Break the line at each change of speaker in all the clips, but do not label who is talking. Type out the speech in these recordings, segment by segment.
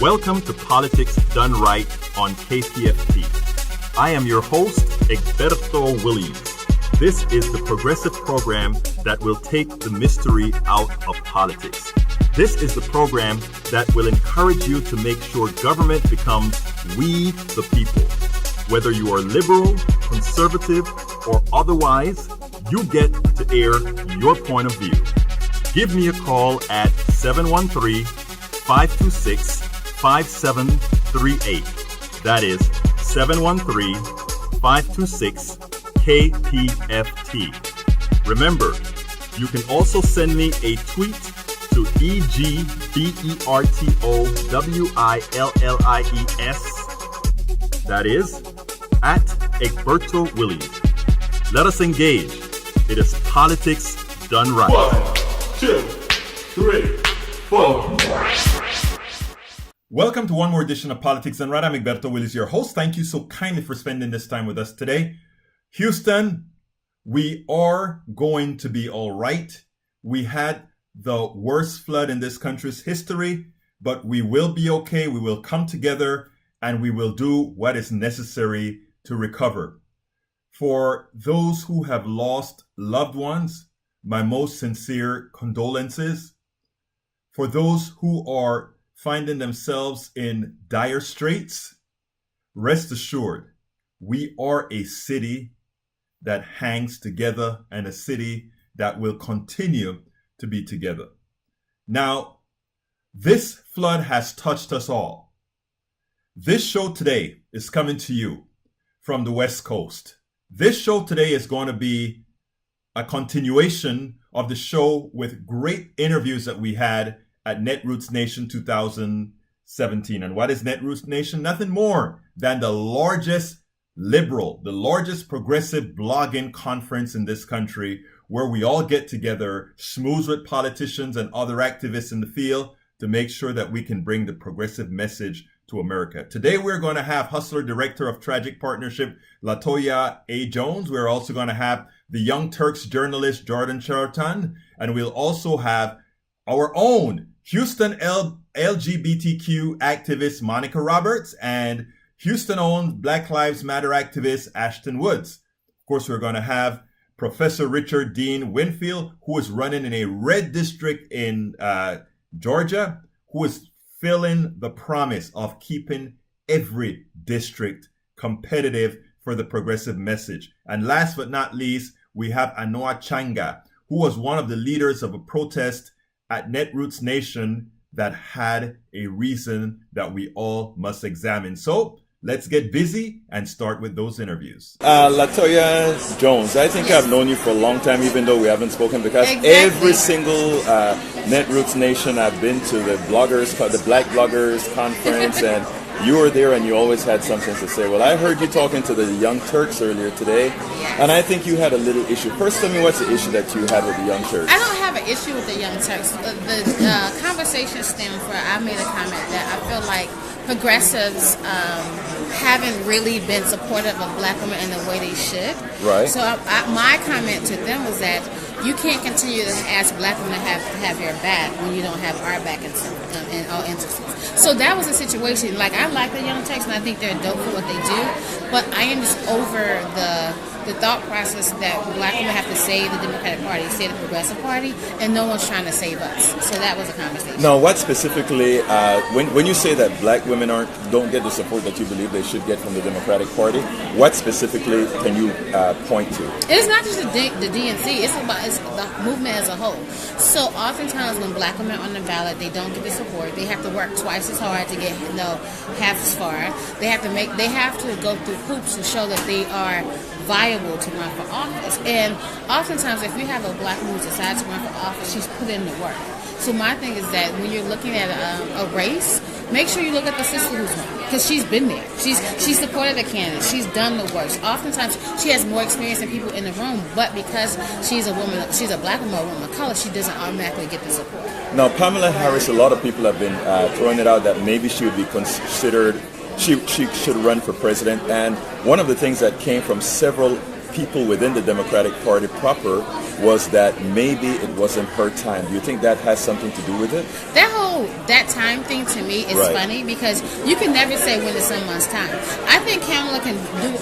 Welcome to Politics Done Right on KPFT. I am your host, Egberto Williams. This is the progressive program that will take the mystery out of politics. This is the program that will encourage you to make sure government becomes we the people. Whether you are liberal, conservative, or otherwise, you get to air your point of view. Give me a call at 713-526-5738. That is 713-526-KPFT. Remember, you can also send me a tweet to EGBERTOWILLIES. That is at Egberto Williams. Let us engage. It is politics done right.
1, 2, 3, 4.
Welcome to one more edition of Politics Done Right. I'm Egberto Williams, your host. Thank you so kindly for spending this time with us today. Houston, we are going to be all right. We had the worst flood in this country's history, but we will be okay. We will come together and we will do what is necessary to recover. For those who have lost loved ones, my most sincere condolences. For those who are finding themselves in dire straits, rest assured, we are a city that hangs together and a city that will continue to be together. Now, this flood has touched us all. This show today is coming to you from the West Coast. This show today is going to be a continuation of the show with great interviews that we had at Netroots Nation 2017. And what is Netroots Nation? Nothing more than the largest liberal, the largest progressive blogging conference in this country, where we all get together, schmooze with politicians and other activists in the field to make sure that we can bring the progressive message to America. Today, we're going to have Hustler Director of Tragic Partnership, LaToia A. Jones. We're also going to have the young Turks journalist, Chariton. And we'll also have our own Houston LGBTQ activist, Monica Roberts, and Houston-owned Black Lives Matter activist, Ashton Woods. Of course, we're going to have Professor Richard Dien Winfield, who is running in a red district in Georgia, who is filling the promise of keeping every district competitive for the progressive message. And last but not least, we have Anoa Changa, who was one of the leaders of a protest at Netroots Nation that had a reason that we all must examine. So let's get busy and start with those interviews. LaToia Jones, I think I've known you for a long time, even though we haven't spoken, because every single Netroots Nation I've been to, the Black Bloggers Conference, and you were there and you always had something to say. Well, I heard you talking to the young Turks earlier today, and I think you had a little issue. First, tell me what's the issue that you had with the young Turks?
I don't have an issue with the young Turks. The conversation stemmed from, I made a comment that I feel like progressives haven't really been supportive of black women in the way they should.
Right.
So my comment to them was that you can't continue to ask black women to have your back when you don't have our back in all instances. So that was a situation. Like, I like the young Turks and I think they're dope for what they do, but I am just over the thought process that black women have to save the Democratic Party, save the Progressive Party, and no one's trying to save us. So that was a conversation.
Now, what specifically, when you say that black women don't get the support that you believe they should get from the Democratic Party, what specifically can you point to?
It's not just the DNC, it's the movement as a whole. So oftentimes when black women are on the ballot, they don't get the support. They have to work twice as hard to get half as far. They have to go through hoops to show that they are viable to run for office. And oftentimes, if you have a black woman who decides to run for office, she's put in the work. So my thing is that when you're looking at a race, make sure you look at the sister who's running, because she's been there. She's supported the candidate. She's done the work. Oftentimes, she has more experience than people in the room, but because she's a woman, she's a black woman or a woman of color, she doesn't automatically get the support.
Now, Pamela Harris, a lot of people have been throwing it out that maybe she would be considered, she should run for president. And one of the things that came from several people within the Democratic Party proper was that maybe it wasn't her time. Do you think that has something to do with it?
That time thing to me is
Right.
funny because you can never say when it's someone's time. I think Kamala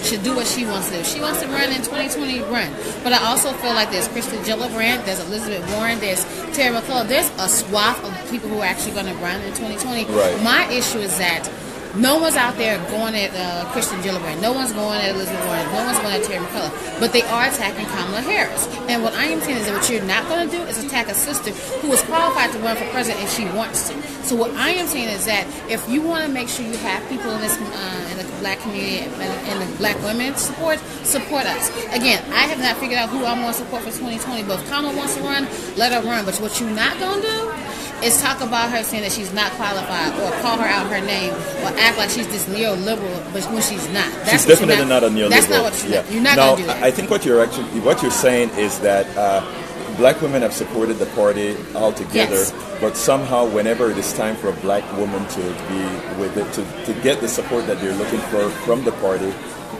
should do what she wants to do. If she wants to run in 2020, run. But I also feel like there's Kristen Gillibrand, there's Elizabeth Warren, there's Terry McCullough. There's a swath of people who are actually going to run in 2020.
Right.
My issue is that no one's out there going at Kristen Gillibrand. No one's going at Elizabeth Warren. No one's going at Terry McCullough. But they are attacking Kamala Harris. And what I am saying is that what you're not going to do is attack a sister who is qualified to run for president if she wants to. So what I am saying is that if you want to make sure you have people in this in the black community and the black women support us. Again, I have not figured out who I'm going to support for 2020. But if Kamala wants to run, let her run. But what you're not going to do is talk about her saying that she's not qualified or call her out her name or act like she's this neoliberal, but when she's not.
She's definitely not a neoliberal.
That's not what you're not going to do that.
I think what you're saying is that black women have supported the party altogether,
Yes.
but somehow whenever it is time for a black woman to be with it, to get the support that they're looking for from the party,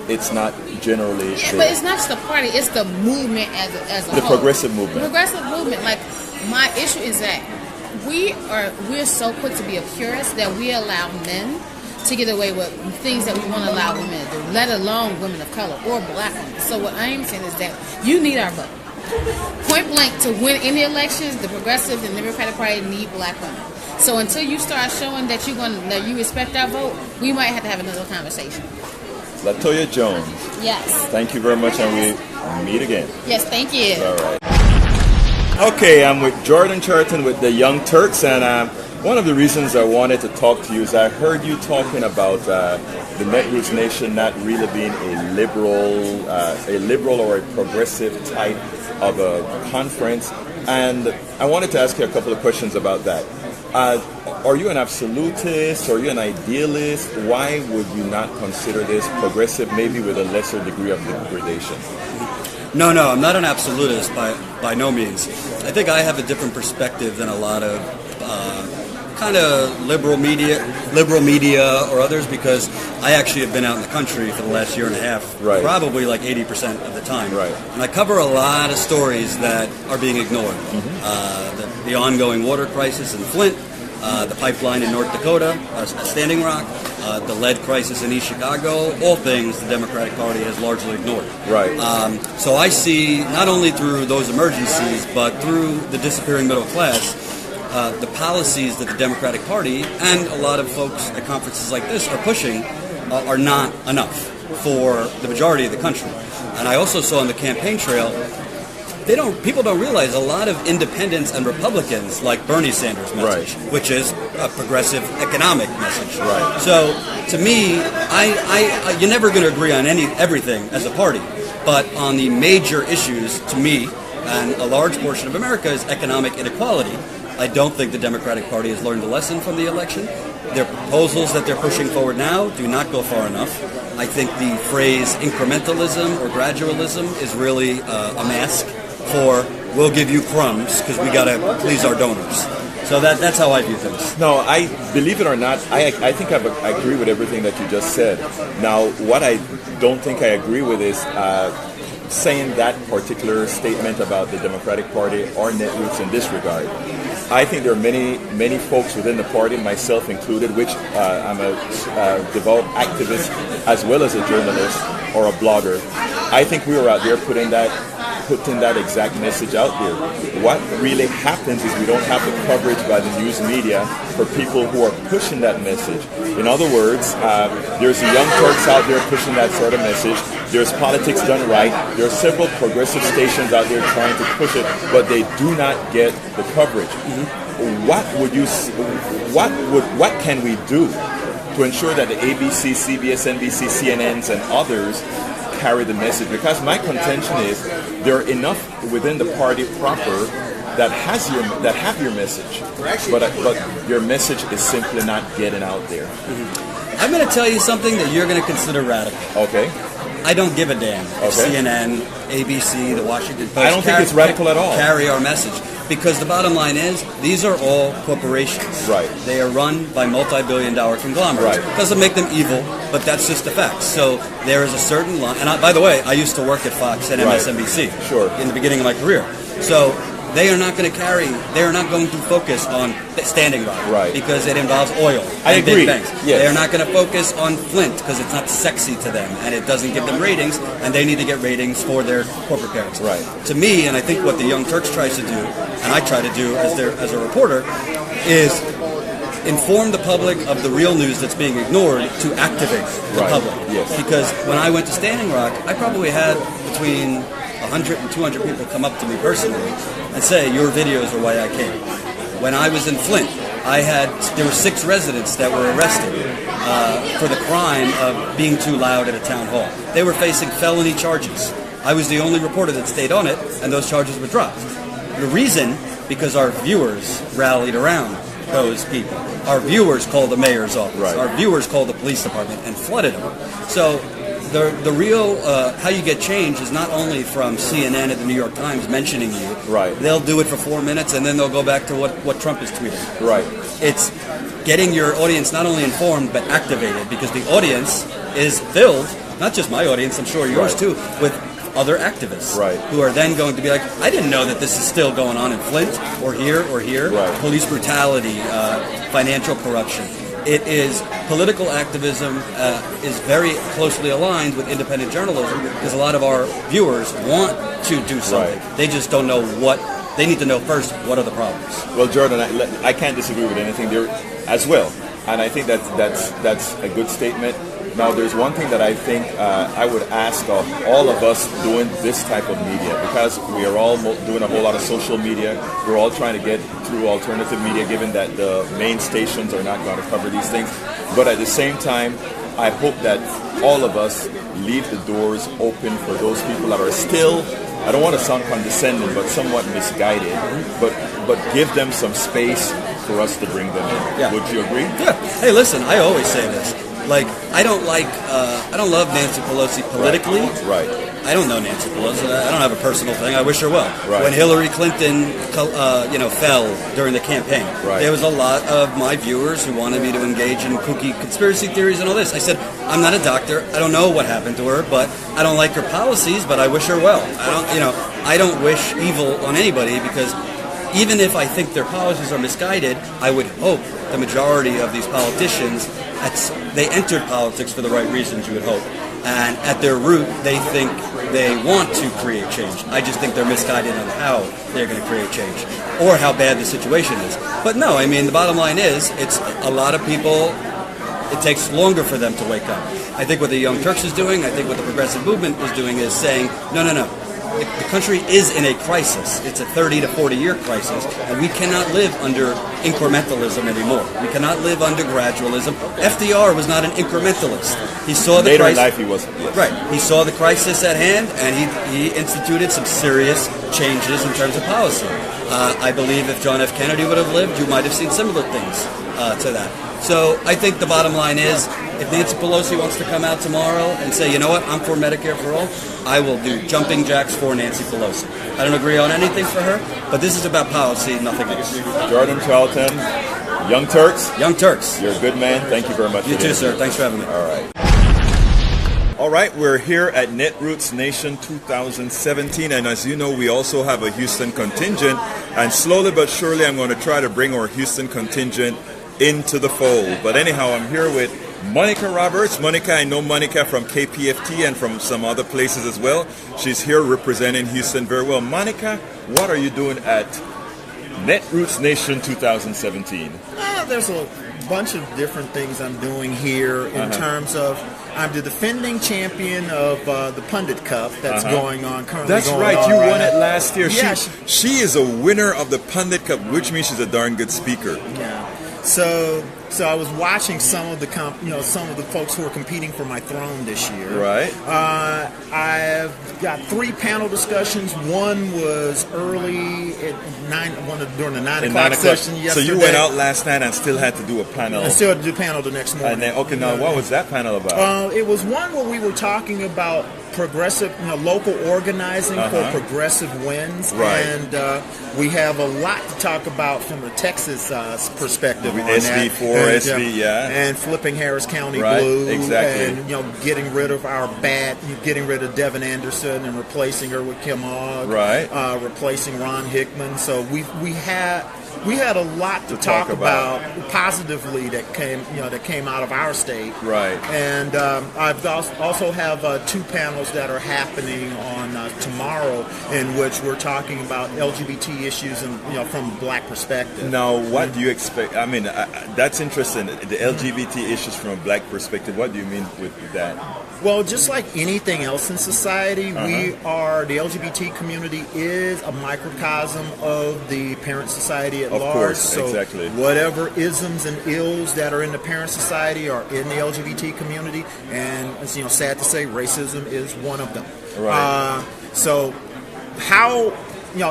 it's not generally
Yeah,
there.
but it's not just the party; it's the movement as a
The
whole.
progressive movement.
The progressive movement. Like my issue is that we're so quick to be a purist that we allow men to get away with things that we want to allow women to do, let alone women of color or black women. So what I am saying is that you need our vote. Point blank, to win any elections, the progressives and the Democratic Party need black women. So until you start showing that you respect our vote, we might have to have another conversation.
LaToia Jones,
Yes.
thank you very much, and we meet again.
Yes, thank you.
All right. Okay, I'm with Jordan Chariton with the Young Turks, and one of the reasons I wanted to talk to you is I heard you talking about the Netroots Nation not really being a liberal or a progressive type of a conference, and I wanted to ask you a couple of questions about that. Are you an absolutist? Are you an idealist? Why would you not consider this progressive, maybe with a lesser degree of degradation?
No, I'm not an absolutist by no means. I think I have a different perspective than a lot of kind of liberal media or others, because I actually have been out in the country for the last year and a half,
Right.
probably like 80% of the time.
Right.
And I cover a lot of stories that are being ignored. The ongoing water crisis in Flint, the pipeline in North Dakota, Standing Rock, the lead crisis in East Chicago, all things the Democratic Party has largely ignored.
Right.
So I see, not only through those emergencies, but through the disappearing middle class, the policies that the Democratic Party and a lot of folks at conferences like this are pushing are not enough for the majority of the country. And I also saw on the campaign trail, people don't realize a lot of independents and Republicans like Bernie Sanders' message,
Right.
which is a progressive economic message.
Right.
So to me, you're never going to agree on everything as a party, but on the major issues, to me, and a large portion of America, is economic inequality. I don't think the Democratic Party has learned a lesson from the election. Their proposals that they're pushing forward now do not go far enough. I think the phrase incrementalism or gradualism is really a mask for we'll give you crumbs because we got to please our donors. So that's how I view things.
No, I believe it or not, I think I agree with everything that you just said. Now, what I don't think I agree with is saying that particular statement about the Democratic Party or Netroots in this regard. I think there are many folks within the party, myself included, which I'm a devout activist as well as a journalist or a blogger. I think we were out there putting that exact message out there. What really happens is we don't have the coverage by the news media for people who are pushing that message. In other words, there's the Young Turks out there pushing that sort of message. There's Politics Done Right. There are several progressive stations out there trying to push it, but they do not get the coverage. What can we do to ensure that the ABC, CBS, NBC, CNNs, and others carry the message? Because my contention is there are enough within the party proper that have your message, but your message is simply not getting out there.
I'm going to tell you something that you're going to consider radical.
Okay.
I don't give a damn if CNN ABC, the Washington Post.
I don't think it's radical at all.
Carry our message. Because the bottom line is, these are all corporations.
Right.
They are run by multi-billion-dollar conglomerates.
Right.
Doesn't make them evil, but that's just the fact. So there is a certain line. And by the way, I used to work at Fox and
Right.
MSNBC.
Sure.
In the beginning of my career. So they are not going to they are not going to focus on Standing Rock.
Right.
Because it involves oil.
I
and
agree.
Big banks.
Yes.
They are not going to focus on Flint because it's not sexy to them and it doesn't give them ratings, and they need to get ratings for their corporate parents.
Right.
To me, and I think what the Young Turks tries to do, and I try to do as a reporter, is inform the public of the real news that's being ignored to activate the
Right.
public.
Yes.
Because when I went to Standing Rock, I probably had between 100 and 200 people come up to me personally and say, your videos are why I came. When I was in Flint, there were 6 residents that were arrested for the crime of being too loud at a town hall. They were facing felony charges. I was the only reporter that stayed on it, and those charges were dropped. The reason, because our viewers rallied around those people. Our viewers called the mayor's office.
Right.
Our viewers called the police department and flooded them. So the real how you get change is not only from CNN and the New York Times mentioning you.
Right.
They'll do it for 4 minutes and then they'll go back to what Trump is tweeting.
Right.
It's getting your audience not only informed but activated, because the audience is filled, not just my audience, I'm sure yours
Right.
too, with other activists
Right.
who are then going to be like, I didn't know that this is still going on in Flint or here or here.
Right.
Police brutality, financial corruption. It is political activism is very closely aligned with independent journalism, because a lot of our viewers want to do something.
Right.
They just don't know what. They need to know first, what are the problems.
Well, Jordan, I can't disagree with anything there as well, and I think that's a good statement. Now, there's one thing that I think I would ask of all of us doing this type of media, because we are all doing a whole lot of social media. We're all trying to get through alternative media, given that the main stations are not going to cover these things. But at the same time, I hope that all of us leave the doors open for those people that are still, I don't want to sound condescending, but somewhat misguided, but give them some space for us to bring them in.
Yeah.
Would you agree?
Yeah. Hey, listen, I always say this. Like, I don't love Nancy Pelosi politically.
Right.
I don't know Nancy Pelosi. I don't have a personal thing. I wish her well.
Right.
When Hillary Clinton, fell during the campaign,
Right.
there was a lot of my viewers who wanted me to engage in kooky conspiracy theories and all this. I said, I'm not a doctor. I don't know what happened to her, but I don't like her policies, but I wish her well. I don't wish evil on anybody, because even if I think their policies are misguided, I would hope the majority of these politicians, they entered politics for the right reasons, you would hope. And at their root, they think they want to create change. I just think they're misguided on how they're going to create change or how bad the situation is. But no, I mean, the bottom line is, it's a lot of people, it takes longer for them to wake up. I think what the Young Turks is doing, I think what the progressive movement is doing is saying, no. The country is in a crisis. It's a 30 to 40-year crisis, and we cannot live under incrementalism anymore. We cannot live under gradualism. FDR was not an incrementalist. He saw the
Later in
crisis.
life, he wasn't. Yes.
Right. He saw the crisis at hand, and he instituted some serious changes in terms of policy. I believe if John F. Kennedy would have lived, you might have seen similar things to that. So I think the bottom line is, if Nancy Pelosi wants to come out tomorrow and say, you know what, I'm for Medicare for all, I will do jumping jacks for Nancy Pelosi. I don't agree on anything for her, but this is about policy, nothing else.
Jordan Chariton, Young Turks.
Young Turks.
You're a good man. Thank you very much.
You
for the
too, sir.
interview.
Thanks for having me.
All right. All right, we're here at Netroots Nation 2017, and as you know, we also have a Houston contingent, and slowly but surely I'm going to try to bring our Houston contingent into the fold. But anyhow, I'm here with Monica Roberts. Monica, I know Monica from KPFT and from some other places as well. She's here representing Houston very well. Monica, what are you doing at Netroots Nation 2017?
There's a bunch of different things I'm doing here in terms of, I'm the defending champion of the Pundit Cup that's going on currently.
That's
going
right.
on
You won
right
it
now.
last year.
Yeah,
she is a winner of the Pundit Cup, which means she's a darn good speaker.
Yeah. So So I was watching some of the some of the folks who are competing for my throne this year.
Right.
I've got 3 panel discussions. One was early at during the 9 o'clock session yesterday.
So you went out last night and still had to do a panel.
I still had to do a panel the next morning.
And then, okay, now what was that panel about?
It was one where we were talking about progressive, local organizing for progressive wins,
right.
And we have a lot to talk about from the Texas perspective on
SB4,
that. And flipping Harris County
right,
blue,
exactly.
and getting rid of getting rid of Devin Anderson and replacing her with Kim Ogg,
right,
replacing Ron Hickman. So we had a lot to talk about positively that came out of our state,
right?
And I've also have 2 panels that are happening on tomorrow, in which we're talking about LGBT issues and from a Black perspective.
Now, what do you expect? I mean, that's interesting. The LGBT issues from a Black perspective. What do you mean with that?
Well, just like anything else in society, the LGBT community is a microcosm of the parent society at large.
Of course,
so
exactly.
Whatever isms and ills that are in the parent society are in the LGBT community, and it's sad to say, racism is one of them.
Right.
So how,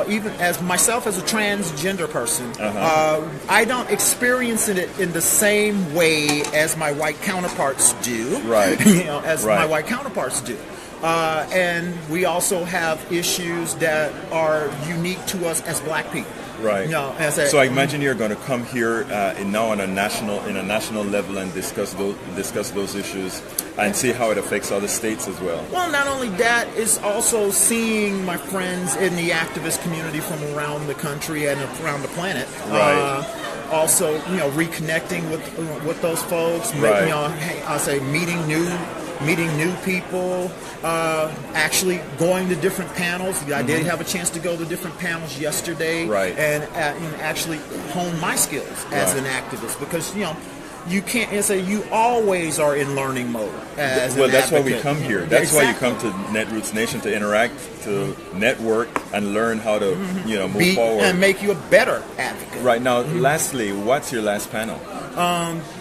even as myself as a transgender person, I don't experience it in the same way as my white counterparts do.
Right.
My white counterparts do. And we also have issues that are unique to us as Black people.
Right. So I imagine you're going to come here on a national level and discuss those issues and see how it affects other states as well.
Well, not only that, it's also seeing my friends in the activist community from around the country and around the planet.
Right.
Also, reconnecting with those folks.
Right.
I'll say meeting new people, actually going to different panels. I did have a chance to go to different panels yesterday,
right.
And actually hone my skills as an activist, because you can't say you always are in learning mode.
That's why we come here. That's
exactly.
why you come to Netroots Nation, to interact, to network, and learn how to move forward
and make you a better advocate.
Right now, lastly, what's your last panel?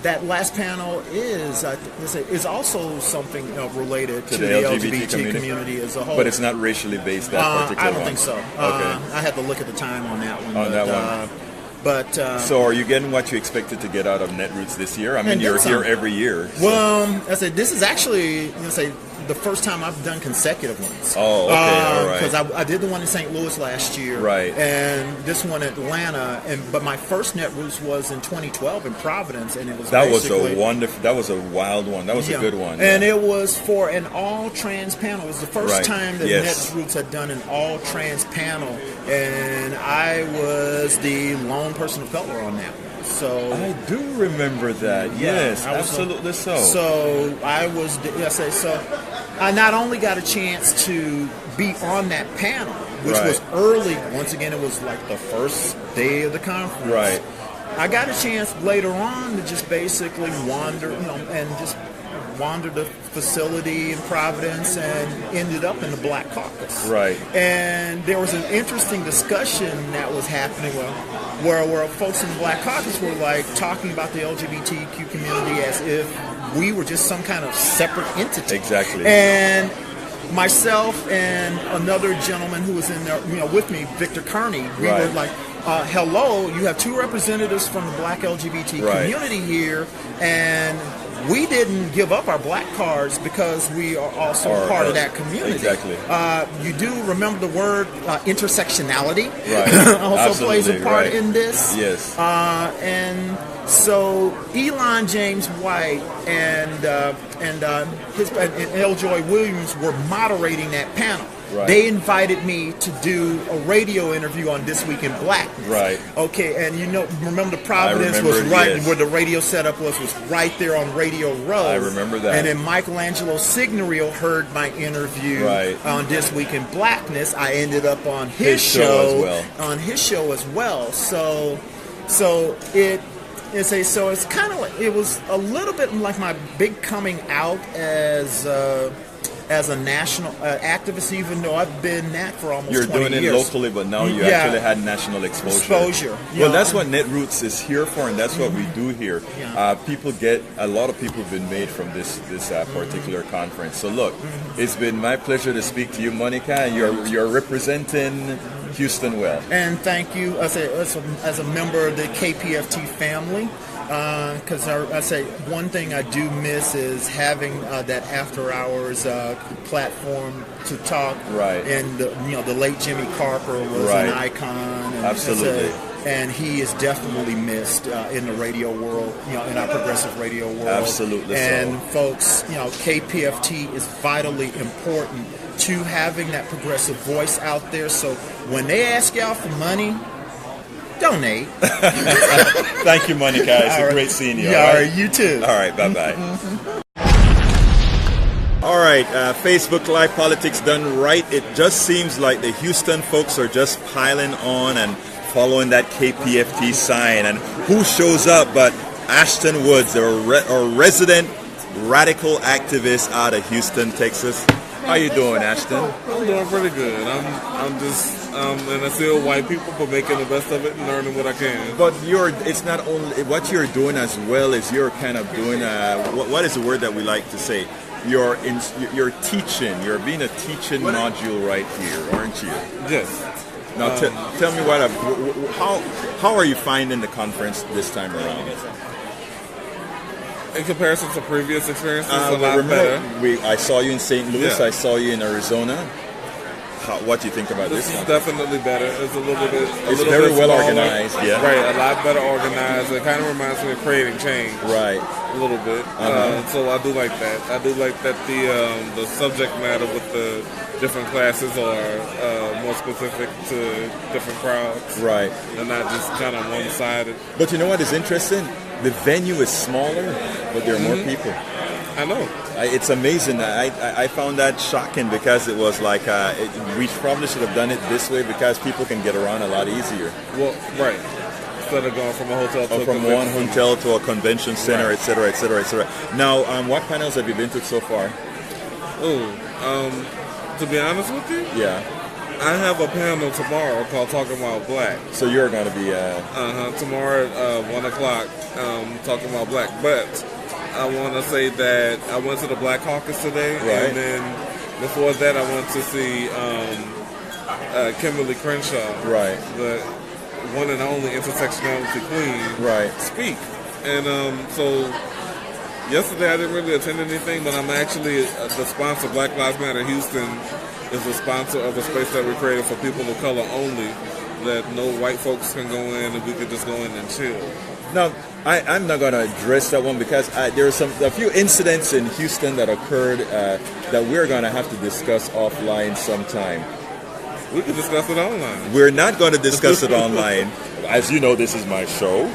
That last panel is also something related to the LGBT community as a whole.
But it's not racially based, that particular
I don't
one?
think so.
Okay.
I had to look at the time on that one.
So are you getting what you expected to get out of Netroots this year? I mean, you're here every year. So.
Well, I said this is actually the first time I've done consecutive ones.
Oh, okay, all right.
Because I did the one in St. Louis last year,
right?
And this one in Atlanta, but my first Netroots was in 2012 in Providence, and it was
that was a wonderful, that was a wild one, that was a good one,
and it was for an all trans panel. It was the first time that Netroots had done an all trans panel, and I was the lone person of color on that one. So
I do remember that. Yes, absolutely so.
So I was, I not only got a chance to be on that panel, which was early. Once again, it was like the first day of the conference.
Right.
I got a chance later on to just basically wander, and just wander the facility in Providence and ended up in the Black Caucus.
Right.
And there was an interesting discussion that was happening where folks in the Black Caucus were talking about the LGBTQ community as if we were just some kind of separate entity.
Exactly.
And myself and another gentleman who was in there, with me, Victor Kearney, we were like, hello, you have 2 representatives from the Black LGBT community here, and we didn't give up our Black cards because we are also part of that community.
Exactly.
You do remember the word intersectionality
also
plays a part in this.
Yes.
And so Elon James White and L. Joy Williams were moderating that panel.
Right.
They invited me to do a radio interview on This Week in Blackness.
Right.
Okay, and remember the Providence was where the radio setup was right there on Radio Row.
I remember that.
And then Michelangelo Signorile heard my interview on This Week in Blackness. I ended up on his show as well. So it's kind of it was a little bit like my big coming out as as a national activist, even though I've been that for almost 20
You're doing
years.
it locally, but now you actually had national exposure. Well, that's what Netroots is here for, and that's what we do here. A lot of people have been made from this particular conference. So look, it's been my pleasure to speak to you, Monica, and you're representing Houston well.
And thank you as a member of the KPFT family. Because I say one thing I do miss is having that after hours platform to talk.
Right.
And the late Jimmy Carper was an icon. And
absolutely.
And he is definitely missed in the radio world, in our progressive radio world.
Absolutely.
And folks, KPFT is vitally important to having that progressive voice out there. So when they ask y'all for money, donate.
Thank you, Monica. It's great seeing you.
Yeah, all right, you too.
All right, bye-bye. All right, Facebook Live Politics done right. It just seems like the Houston folks are just piling on and following that KPFT sign. And who shows up but Ashton Woods, a resident radical activist out of Houston, Texas. How you doing, Ashton?
I'm doing pretty good. I'm just and I still white people for making the best of it and learning what I can.
But it's not only what you're doing as well as you're kind of doing. What is the word that we like to say? You're teaching. You're being a teaching module right here, aren't you?
Yes.
Now tell me how are you finding the conference this time around?
In comparison to previous experiences, a lot better.
I saw you in St. Louis.
Yeah.
I saw you in Arizona. What do you think about this
This is
one?
definitely better. It's a little bit.
It's very well organized. Yeah.
Right. A lot better organized. It kind of reminds me of creating change.
Right.
A little bit. So I do like that. I do like that the subject matter with the different classes are more specific to different crowds.
Right.
And not just kind of one-sided.
But you know what is interesting? The venue is smaller, but there are more people.
I know.
It's amazing. I found that shocking because it was like we probably should have done it this way because people can get around a lot easier.
Well, right. Instead of going from a hotel to a
from one hotel to a convention center, et cetera, et cetera, et cetera. Now, what panels have you been to so far?
To be honest with you,
yeah,
I have a panel tomorrow called Talking About Black.
So you're going to be
tomorrow at 1 o'clock, Talking About Black. But I want to say that I went to the Black Caucus today,
right.
And then before that, I went to see Kimberly Crenshaw,
right,
the one and only intersectionality queen,
right,
speak. And so yesterday I didn't really attend anything, but I'm actually the sponsor. Black Lives Matter Houston is the sponsor of a space that we created for people of color only, that no white folks can go in and we could just go in and chill.
Now, I'm not going to address that one because there are a few incidents in Houston that occurred that we're going to have to discuss offline sometime.
We can discuss it online.
We're not going to discuss it online. As you know, this is my show.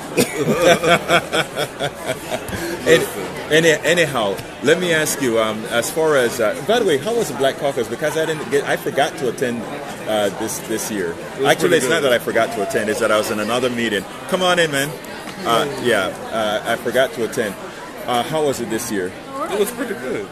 Anyhow, let me ask you, as far as, by the way, how was the Black Caucus? Because I forgot to attend this year. Actually, it's not that I forgot to attend, it's that I was in another meeting. Come on in, man. I forgot to attend. How was it this year?
It was pretty good.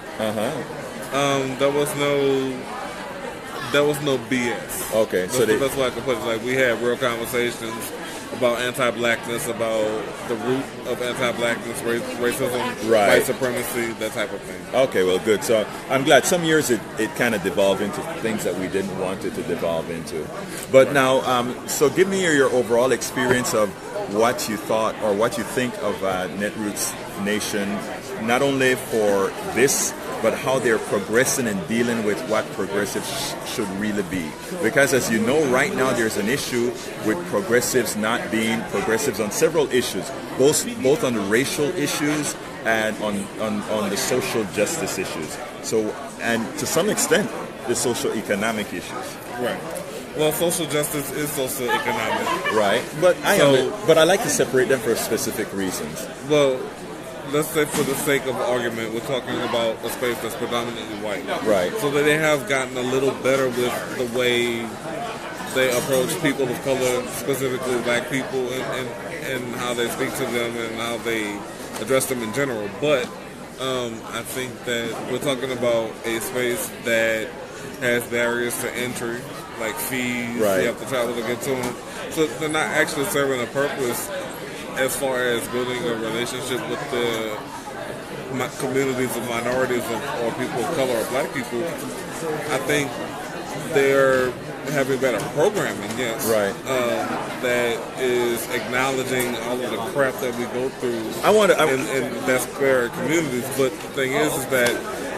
There was no BS.
Okay,
so that's why I can put it. Like, we had real conversations about anti-blackness, about the root of anti-blackness, racism,
right,
white supremacy, that type of thing.
Okay, well, good. So I'm glad. Some years it kind of devolved into things that we didn't want it to devolve into. But right. Now, so give me your overall experience of what you thought or what you think of Netroots Nation, not only for this, but how they're progressing and dealing with what progressives should really be. Because as you know, right now there's an issue with progressives not being progressives on several issues, both on the racial issues and on the social justice issues. So, and to some extent, the social economic issues.
Right. Well, social justice is socio-economic.
Right. But I like to separate them for specific reasons.
Well, let's say for the sake of argument, we're talking about a space that's predominantly white.
Right.
So that they have gotten a little better with the way they approach people of color, specifically black people, and how they speak to them and how they address them in general. But I think that we're talking about a space that has barriers to entry, like fees.
Right.
You have to travel to get to them. So they're not actually serving a purpose as far as building a relationship with the communities of minorities or people of color or black people. I think they're having better programming, yes.
Right.
That is acknowledging all of the crap that we go through in that square communities. But the thing is that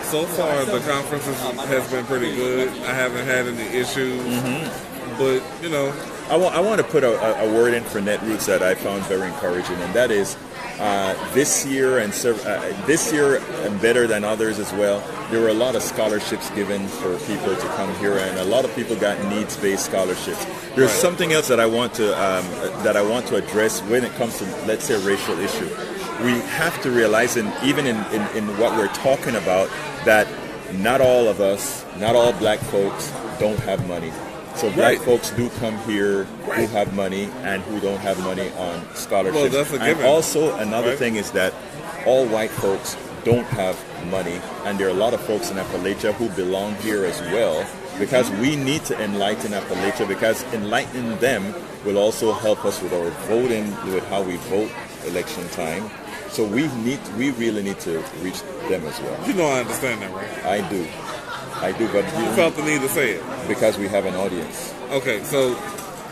so far the conferences has been pretty good. I haven't had any issues. Mm-hmm. But, you know.
I want to put a word in for Netroots that I found very encouraging, and that is this year and better than others as well, there were a lot of scholarships given for people to come here, and a lot of people got needs-based scholarships. There's something else that I want to address when it comes to, let's say, a racial issue. We have to realize, and even in what we're talking about, that not all of us, not all black folks don't have money. So black folks do come here who have money and who don't have money on scholarships.
Well, that's a given.
And also another thing is that all white folks don't have money, and there are a lot of folks in Appalachia who belong here as well, because we need to enlighten Appalachia, because enlightening them will also help us with our voting, with how we vote election time. So we really need to reach them as well.
You know I understand that, right?
I do, but
you felt the need to say it.
Because we have an audience.
Okay, so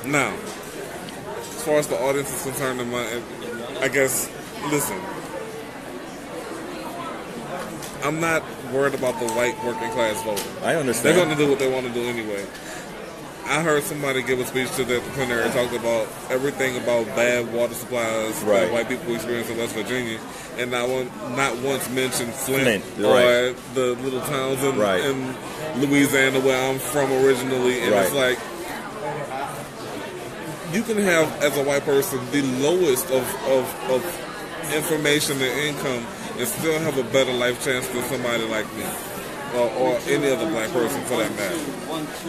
now, as far as the audience is concerned, I guess, listen, I'm not worried about the white working class voter.
I understand.
They're going to do what they want to do anyway. I heard somebody give a speech to the plenary and talked about everything about bad water supplies that white people experience in West Virginia, and not once mentioned Flint or the little towns in Louisiana where I'm from originally. And it's like, you can have, as a white person, the lowest of information and income and still have a better life chance than somebody like me. Or any other black person for that matter.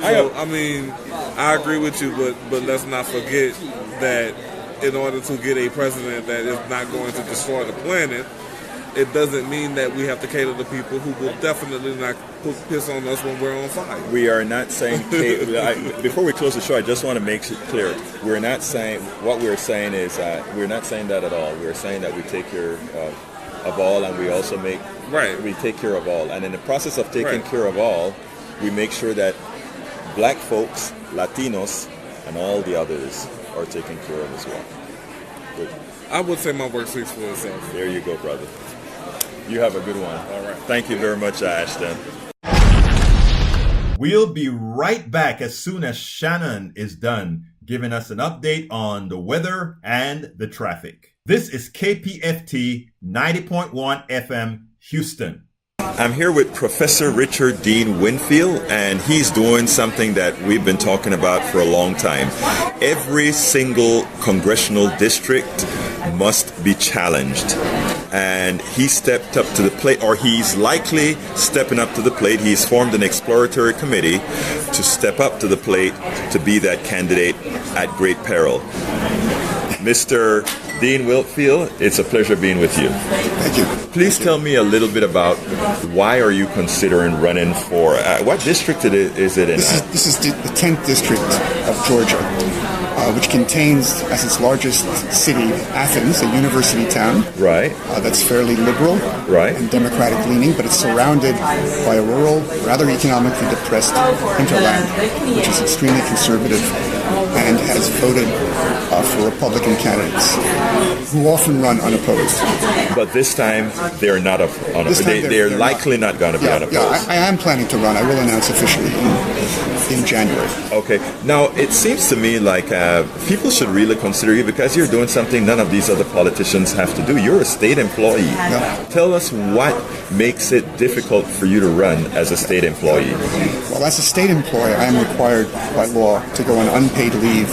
So, I mean, I agree with you, but let's not forget that in order to get a president that is not going to destroy the planet, it doesn't mean that we have to cater to people who will definitely not piss on us when we're on fire.
We are not saying, before we close the show, I just want to make it clear. We're not saying, what we're saying is, we're not saying that at all. We're saying that we take care of all, and we also we take care of all. And in the process of taking care of all, we make sure that black folks, Latinos, and all the others are taken care of as well. Good.
I would say my work speaks for itself.
There you go, brother. You have a good one.
All right.
Thank you very much, Ashton.
We'll be right back as soon as Shannon is done giving us an update on the weather and the traffic. This is KPFT 90.1 FM, Houston.
I'm here with Professor Richard Dien Winfield, and he's doing something that we've been talking about for a long time. Every single congressional district must be challenged. And he stepped up to the plate, or he's likely stepping up to the plate. He's formed an exploratory committee to step up to the plate to be that candidate at great peril. Mr. Dien Winfield, it's a pleasure being with you.
Thank you.
Please tell me a little bit about why are you considering running for, what district is it in?
This is the 10th district of Georgia, which contains as its largest city Athens, a university town.
Right.
That's fairly liberal and democratic leaning, but it's surrounded by a rural, rather economically depressed hinterland, which is extremely conservative and has voted for Republican candidates who often run unopposed.
But this time they're not unopposed. They're likely not going to be unopposed.
Yeah, I am planning to run. I will announce officially in January.
Okay. Now, it seems to me like people should really consider you because you're doing something none of these other politicians have to do. You're a state employee. Yeah. Tell us what makes it difficult for you to run as a state employee.
Well, as a state employee, I am required by law to go on unpaid leave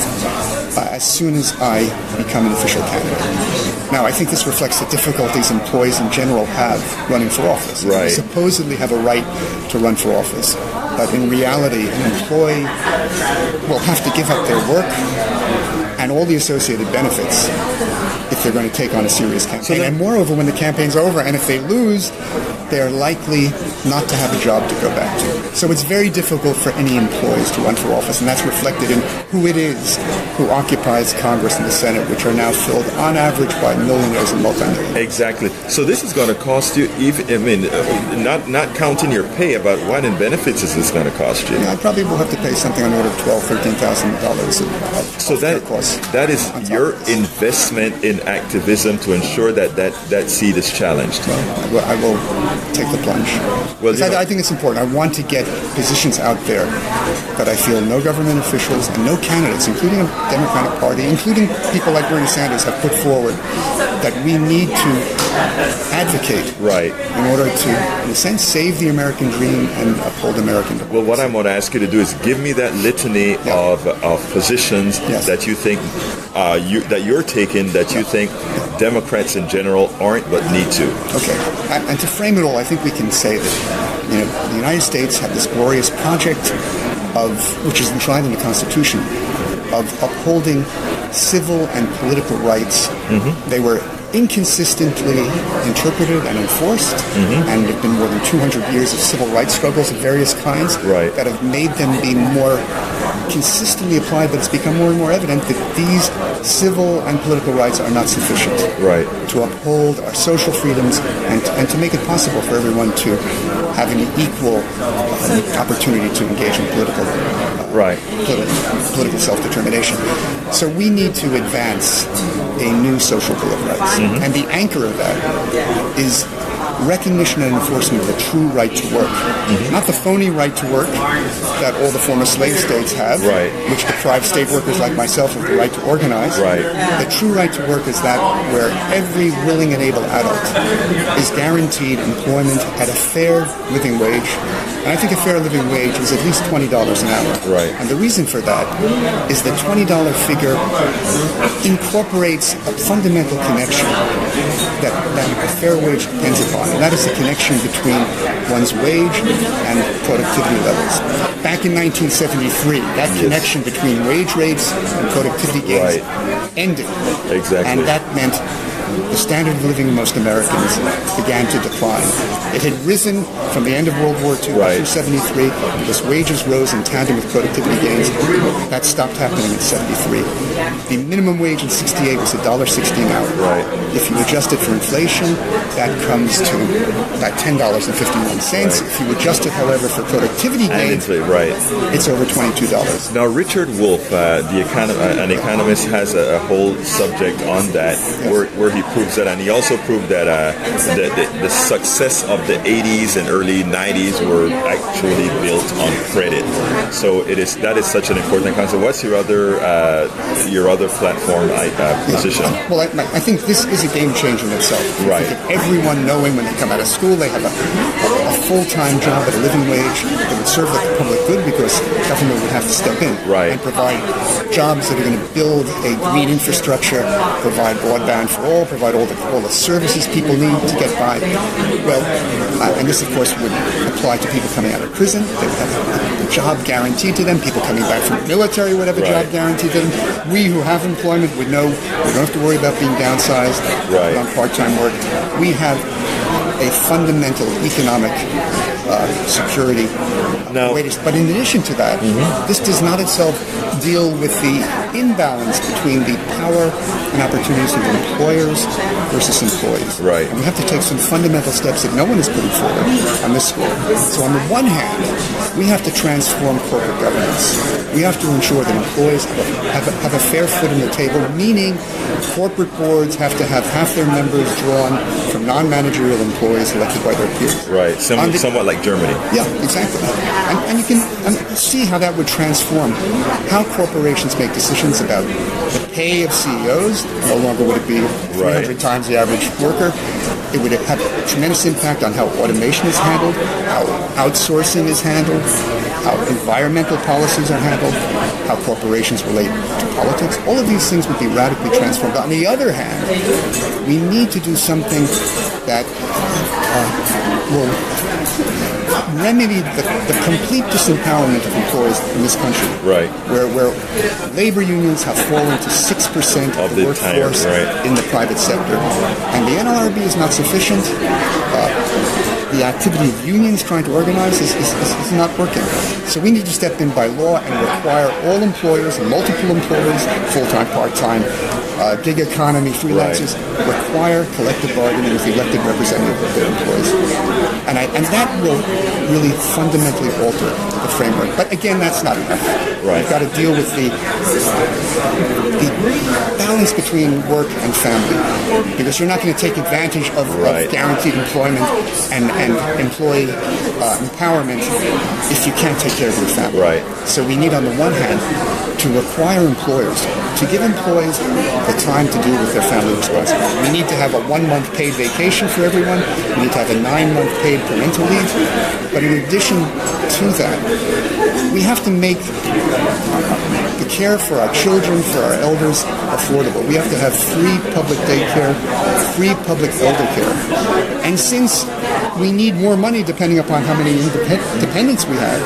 as soon as I become an official candidate. Now, I think this reflects the difficulties employees in general have running for office.
Right.
They supposedly have a right to run for office, but in reality, an employee will have to give up their work and all the associated benefits if they're going to take on a serious campaign. And moreover, when the campaign's over, and if they lose, they're likely not to have a job to go back to. So it's very difficult for any employees to run for office, and that's reflected in who it is who occupies Congress and the Senate, which are now filled on average by millionaires and multimillionaires.
Exactly. So this is going to cost you, not counting your pay, about what in benefits is this going to cost you?
Yeah, I probably will have to pay something on the order of $12,000, $13,000.
So that is your investment in activism to ensure that seat is challenged.
Well, I will take the plunge. Well, I think it's important. I want to get positions out there that I feel no government officials and no candidates, including a Democratic Party, including people like Bernie Sanders, have put forward, that we need to advocate in order to, in a sense, save the American dream and uphold American democracy.
Well, what I'm going to ask you to do is give me that litany of positions that you think that you're taking that you think Democrats in general aren't but need to.
Okay. And to frame it all, I think we can say that the United States had this glorious project which is enshrined in the Constitution, of upholding civil and political rights. Mm-hmm. They were inconsistently interpreted and enforced, and there have been more than 200 years of civil rights struggles of various kinds that have made them be more consistently applied, but it's become more and more evident that these civil and political rights are not sufficient to uphold our social freedoms and to make it possible for everyone to have an equal opportunity to engage in political self-determination. So we need to advance a new social bill of rights. Mm-hmm. And the anchor of that is recognition and enforcement of the true right to work. Mm-hmm. Not the phony right to work that all the former slave states have, which deprive state workers like myself of the right to organize. The true right to work is that where every willing and able adult is guaranteed employment at a fair living wage. And I think a fair living wage is at least $20 an hour. And the reason for that is the $20 figure incorporates a fundamental connection that a fair wage depends upon. And that is the connection between one's wage and productivity levels. Back in 1973, that connection between wage rates and productivity gains ended. And that meant the standard of living of most Americans began to decline. It had risen from the end of World War II through 73 because wages rose in tandem with productivity gains. That stopped happening in 73. The minimum wage in 68 was $1.60 an hour. If you adjust it for inflation, that comes to about $10.51. If you adjust it, however, for productivity gains, it's over $22.
Now, Richard Wolff, an economist, has a whole subject on that where he proves that, and he also proved that the success of the 80s and early 90s were actually built on credit. So that is such an important concept. What's your other platform position?
Well, I think this is a game changer in itself. Everyone knowing when they come out of school they have a full-time job at a living wage that would serve the public good because government would have to step in and provide jobs that are going to build a green infrastructure, provide broadband for all, provide all the services people need to get by. Well, and this, of course, would apply to people coming out of prison. They would have a job guaranteed to them. People coming back from the military would have a job guaranteed to them. We who have employment would know we don't have to worry about being downsized on part-time work. We have a fundamental economic security. But in addition to that, this does not itself deal with the imbalance between the power and opportunities of employers versus employees. And we have to take some fundamental steps that no one is putting forward on this score. So on the one hand, we have to transform corporate governance. We have to ensure that employees have a fair foot in the table, meaning corporate boards have to have half their members drawn from non-managerial employees elected by their peers.
Somewhat like Germany.
Yeah, exactly. And you can see how that would transform how corporations make decisions about the pay of CEOs. No longer would it be 300 times the average worker. It would have a tremendous impact on how automation is handled, how outsourcing is handled, how environmental policies are handled, how corporations relate to politics. All of these things would be radically transformed. On the other hand, we need to do something that will remedy the complete disempowerment of employees in this country.
Right.
Where labor unions have fallen to 6% of the workforce in the private sector. And the NLRB is not sufficient. The activity of unions trying to organize is not working. So we need to step in by law and require all employers, multiple employers, full-time, part-time, gig economy, freelancers, require collective bargaining with the elected representative of their employees. And that will really fundamentally alter the framework. But again, that's not enough.
Right.
We've got to deal with the balance between work and family, because you're not going to take advantage of guaranteed employment and employee empowerment if you can't take care of your family.
Right.
So we need, on the one hand, to require employers to give employees the time to deal with their family responsibilities. We need to have a 1-month paid vacation for everyone. We need to have a 9-month paid parental leave. But in addition to that, we have to make the care for our children, for our elders, affordable. We have to have free public daycare, free public elder care. And since we need more money depending upon how many dependents we have,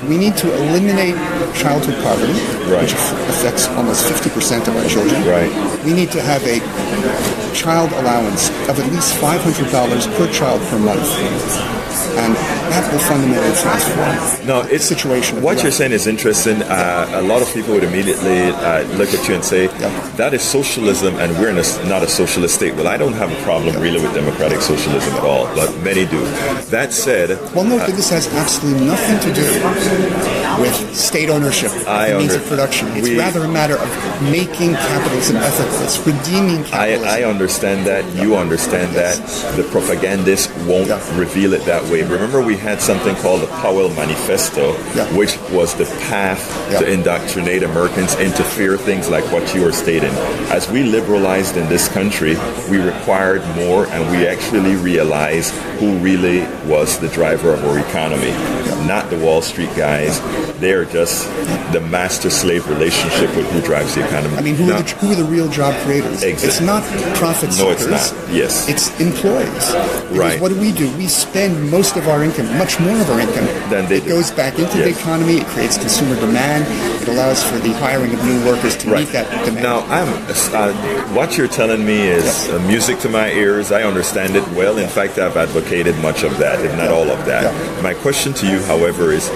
we need to eliminate childhood poverty, which affects almost 50% of our children.
Right.
We need to have a child allowance of at least $500 per child per month. And that will fundamentally transform the situation.
What you're saying is interesting. A lot of people would immediately look at you and say, that is socialism, and we're not a socialist state. Well, I don't have a problem really with democratic socialism at all, but many do. That said...
Well, no, this has absolutely nothing to do with state ownership of means of production. It's rather a matter of making capitalism ethical. It's redeeming capitalism.
I understand that. You understand that. The propagandists won't reveal it that way. Remember, we had something called the Powell Manifesto, which was the path to indoctrinate Americans into fear things like what you are stating. As we liberalized in this country, we required more, and we actually realized who really was the driver of our economy. Not the Wall Street guys. They're just the master-slave relationship with who drives the economy.
I mean, who are the real job creators?
Exactly.
It's not profit seekers.
No, it's not. Yes.
It's employees. Because what do? We spend most of our income, much more of our income. It goes back into the economy. It creates consumer demand. It allows for the hiring of new workers to meet that demand.
Now, what you're telling me is music to my ears. I understand it well. In fact, I've advocated much of that, if not all of that. My question to you, however, is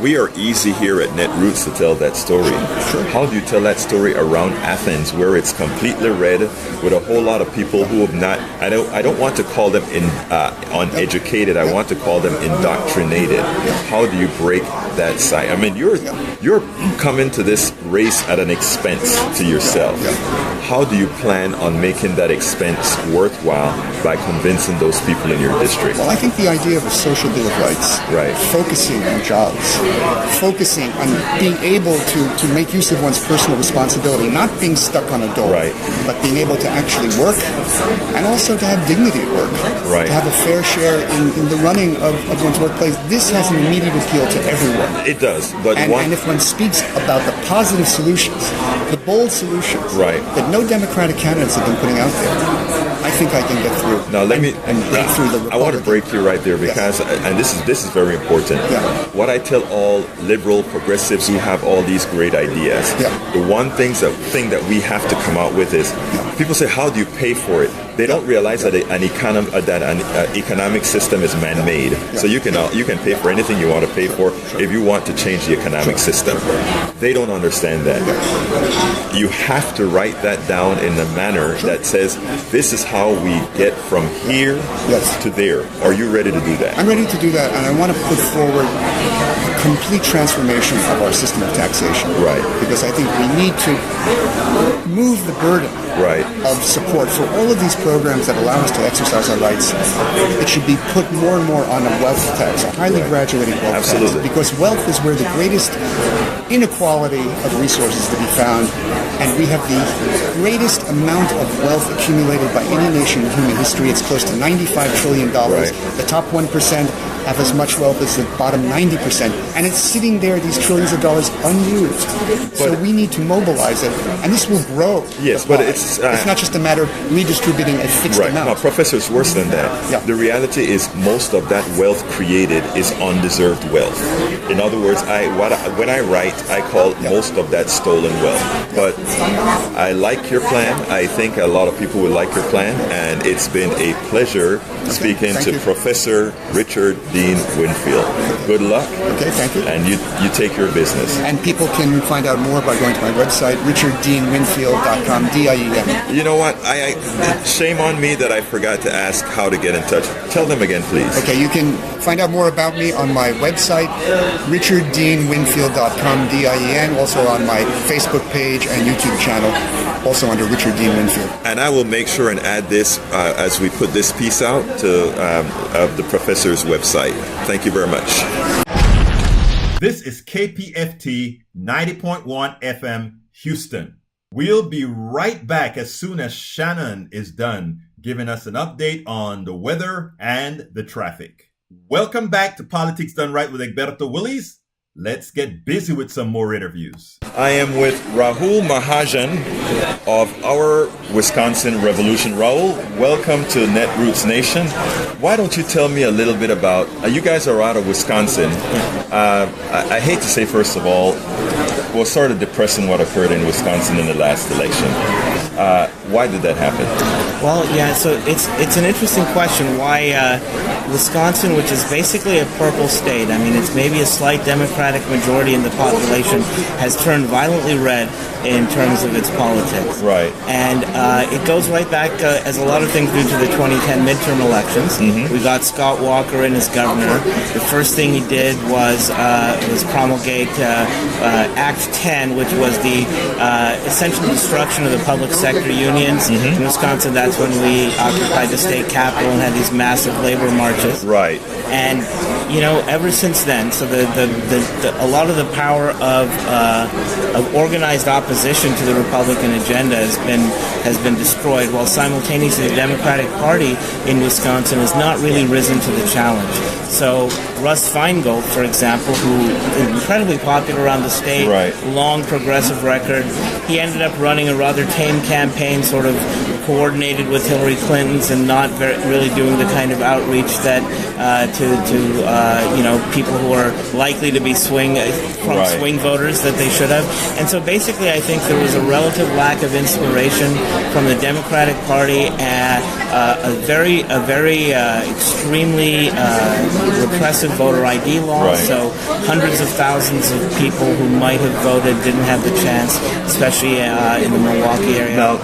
we are easy here at Netroots to tell that story. How do you tell that story around Athens, where it's completely red, with a whole lot of people who have not, I don't want to call them uneducated, I want to call them indoctrinated. How do you break that side? I mean, you're coming to this race at an expense to yourself. How do you plan on making that expense worthwhile by convincing those people in your district?
Well, I think the idea of a social bill of rights, focusing on jobs, focusing on being able to make use of one's personal responsibility, not being stuck on a dole, but being able to actually work, and also to have dignity at work, to have a fair share in the running of one's workplace. This has an immediate appeal to everyone.
It does. But
and if one speaks about the positive solutions, the bold solutions that no Democratic candidates have been putting out there, I think I can get through.
Now let me
break through the Republican.
I want to break you right there because, and this is very important. What I tell all liberal progressives who have all these great ideas, the one thing that we have to come out with is, people say, how do you pay for it? They don't realize that an economic system is man-made. So you can pay for anything you want to pay for if you want to change the economic system. They don't understand that. You have to write that down in a manner that says, this is how we get from here to there. Are you ready to do that?
I'm ready to do that, and I want to put forward a complete transformation of our system of taxation. Because I think we need to move the burden of support for all of these programs that allow us to exercise our rights. It should be put more and more on a wealth tax, a highly graduated wealth tax. Because wealth is where the greatest inequality of resources to be found, and we have the greatest amount of wealth accumulated by any nation in human history. It's close to $95 trillion. The top 1% have as much wealth as the bottom 90%, and it's sitting there, these trillions of dollars, unused. So we need to mobilize it, and this will grow.
Yes, but it's
not just a matter of redistributing a fixed amount.
No, Professor, it's worse than that.
Yeah.
The reality is most of that wealth created is undeserved wealth. In other words, when I write, I call most of that stolen wealth. But I like your plan. I think a lot of people will like your plan, and it's been a pleasure speaking to Professor Richard Dien Winfield. Good luck.
Okay, thank you.
And you take your business.
And people can find out more by going to my website, richarddienwinfield.com, DIEN.
You know what? Shame on me that I forgot to ask how to get in touch. Tell them again, please.
Okay, you can find out more about me on my website, richarddienwinfield.com, DIEN, also on my Facebook page and YouTube channel, also under Richard Dien Winfield.
And I will make sure and add this as we put this piece out to the professor's website. Thank you very much.
This is KPFT 90.1 FM, Houston. We'll be right back as soon as Shannon is done giving us an update on the weather and the traffic. Welcome back to Politics Done Right with Egberto Willies. Let's get busy with some more interviews.
I am with Rahul Mahajan of Our Wisconsin Revolution. Rahul, welcome to Netroots Nation. Why don't you tell me a little bit about, you guys are out of Wisconsin. I hate to say, first of all, it was sort of depressing what occurred in Wisconsin in the last election. Why did that happen?
Well, yeah, so it's an interesting question. Why Wisconsin, which is basically a purple state, I mean, it's maybe a slight Democratic majority in the population, has turned violently red in terms of its politics.
Right.
And it goes right back, as a lot of things do, to the 2010 midterm elections. Mm-hmm. We got Scott Walker in as governor. The first thing he did was promulgate Act 10, which was the essential destruction of the public sector unions. Mm-hmm. In Wisconsin, that's when we occupied the state capitol and had these massive labor marches.
Right.
And ever since then, so a lot of the power of organized opposition to the Republican agenda has been destroyed, while simultaneously the Democratic Party in Wisconsin has not really risen to the challenge. So Russ Feingold, for example, who is incredibly popular around the state,
right,
long progressive record, he ended up running a rather tame campaign, sort of coordinated with Hillary Clinton's, and not really doing the kind of outreach that to people who are likely to be swing voters that they should have. And so basically, I think there was a relative lack of inspiration from the Democratic Party, a very extremely repressive voter ID law.
Right.
So hundreds of thousands of people who might have voted didn't have the chance, especially in the Milwaukee area.
Now,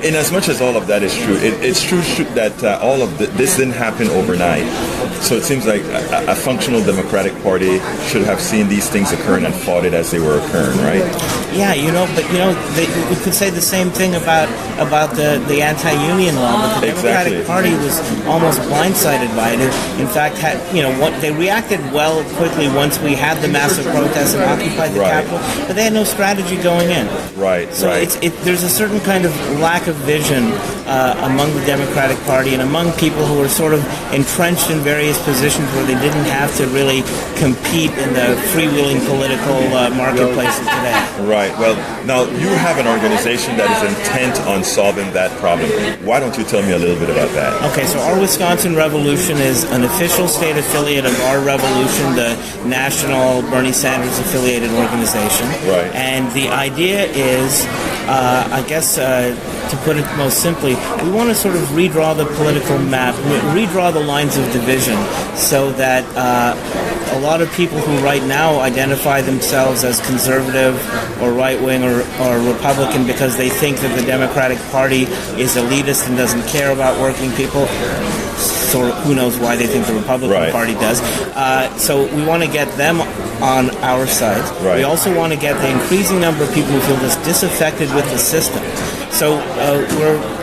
in as much as all of that is true, it's true that all of this didn't happen overnight. So it seems like a functional Democratic Party should have seen these things occurring and fought it as they were occurring, right?
Yeah, we could say the same thing about the anti-union law, but the Democratic Party was almost blindsided by it. In fact, they reacted well quickly once we had the massive protests and occupied the Capitol, but they had no strategy going in.
Right.
So there's a certain kind of lack of vision among the Democratic Party and among people who are sort of entrenched in various positions where they didn't have to really compete in the freewheeling political marketplaces today.
Right. Well, now you have an organization that is intent on solving that problem. Why don't you tell me a little bit about that?
Okay, so Our Wisconsin Revolution is an official state affiliate of Our Revolution, the national Bernie Sanders affiliated organization.
Right.
And the idea is, to put it most simply, we want to sort of redraw the political map, redraw the lines of division, so that a lot of people who right now identify themselves as conservative or right-wing or Republican because they think that the Democratic Party is elitist and doesn't care about working people. So who knows why they think the Republican Party does. So we want to get them on our side.
Right.
We also want to get the increasing number of people who feel disaffected with the system. So